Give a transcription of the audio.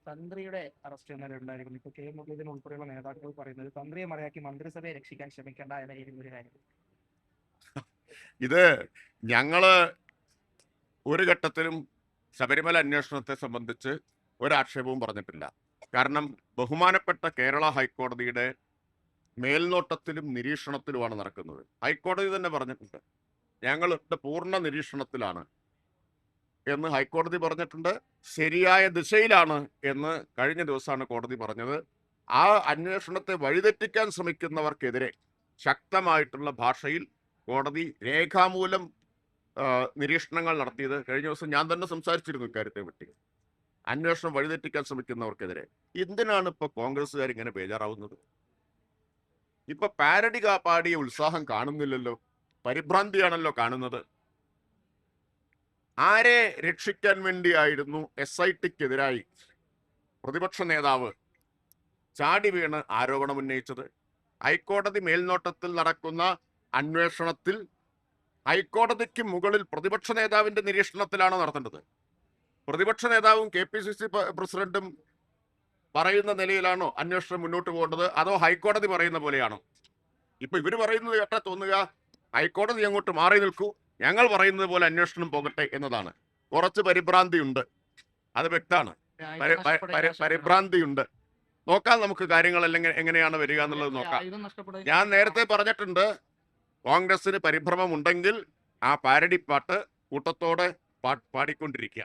തന്ത്രിയുടെ arrest ഇന്നലെ ഉണ്ടായിരിക്കുന്നു. ഇപ്പൊ കെ മുരളീധരൻ ഉൾപ്പെടെയുള്ള നേതാക്കൾ പറയുന്നത് തന്ത്രിയെ മറയാക്കി മന്ത്രിസഭയെ രക്ഷിക്കാൻ ശ്രമിക്കേണ്ട എന്ന രീതിയിൽ ഒരു കാര്യം. ഇത് ഞങ്ങള് ഒരു ഘട്ടത്തിലും ശബരിമല അന്വേഷണത്തെ സംബന്ധിച്ച് ഒരാക്ഷേപവും പറഞ്ഞിട്ടില്ല. കാരണം ബഹുമാനപ്പെട്ട കേരള ഹൈക്കോടതിയുടെ മേൽനോട്ടത്തിലും നിരീക്ഷണത്തിലുമാണ് നടക്കുന്നത്. ഹൈക്കോടതി തന്നെ പറഞ്ഞിട്ടുണ്ട്, ഞങ്ങളുടെ പൂർണ്ണ നിരീക്ഷണത്തിലാണ് എന്ന് ഹൈക്കോടതി പറഞ്ഞിട്ടുണ്ട്. ശരിയായ ദിശയിലാണ് എന്ന് കഴിഞ്ഞ ദിവസമാണ് കോടതി പറഞ്ഞത്. ആ അന്വേഷണത്തെ വഴിതെറ്റിക്കാൻ ശ്രമിക്കുന്നവർക്കെതിരെ ശക്തമായിട്ടുള്ള ഭാഷയിൽ കോടതി രേഖാമൂലം നിരീക്ഷണങ്ങൾ നടത്തിയത് കഴിഞ്ഞ ദിവസം ഞാൻ തന്നെ സംസാരിച്ചിരുന്നു ഇക്കാര്യത്തെ പറ്റി. അന്വേഷണം വഴിതെറ്റിക്കാൻ ശ്രമിക്കുന്നവർക്കെതിരെ എന്തിനാണ് ഇപ്പൊ കോൺഗ്രസ്സുകാർ ഇങ്ങനെ ബേജാറാവുന്നത്? ഇപ്പൊ പാരഡി പാടിയ ഉത്സാഹം കാണുന്നില്ലല്ലോ, പരിഭ്രാന്തിയാണല്ലോ കാണുന്നത്. ആരെ രക്ഷിക്കാൻ വേണ്ടിയായിരുന്നു SITക്കെതിരായി പ്രതിപക്ഷ നേതാവ് ചാടി വീണ് ആരോപണം ഉന്നയിച്ചത്? ഹൈക്കോടതി മേൽനോട്ടത്തിൽ നടക്കുന്ന അന്വേഷണത്തിൽ ഹൈക്കോടതിക്ക് മുകളിൽ പ്രതിപക്ഷ നേതാവിന്റെ നിരീക്ഷണത്തിലാണ് നടത്തേണ്ടത്. പ്രതിപക്ഷ നേതാവും KPCC പ്രസിഡന്റും പറയുന്ന നിലയിലാണോ അന്വേഷണം മുന്നോട്ട് പോകേണ്ടത്, അതോ ഹൈക്കോടതി പറയുന്ന പോലെയാണോ? ഇപ്പൊ ഇവര് പറയുന്നത് കേട്ടാ തോന്നുക ഹൈക്കോടതി അങ്ങോട്ട് മാറി നിൽക്കൂ, ഞങ്ങൾ പറയുന്നത് പോലെ അന്വേഷണം പോകട്ടെ എന്നതാണ്. കുറച്ച് പരിഭ്രാന്തിയുണ്ട്, അത് വ്യക്തമാണ്. പരിഭ്രാന്തിയുണ്ട്. നോക്കാം, നമുക്ക് കാര്യങ്ങളെല്ലാം എങ്ങനെയാണ് വരിക എന്നുള്ളത് നോക്കാം. ഞാൻ നേരത്തെ പറഞ്ഞിട്ടുണ്ട്, കോൺഗ്രസിന് പരിഭ്രമം ഉണ്ടെങ്കിൽ ആ പാരഡി പാട്ട് കൂട്ടത്തോടെ പാടിക്കൊണ്ടിരിക്കുക.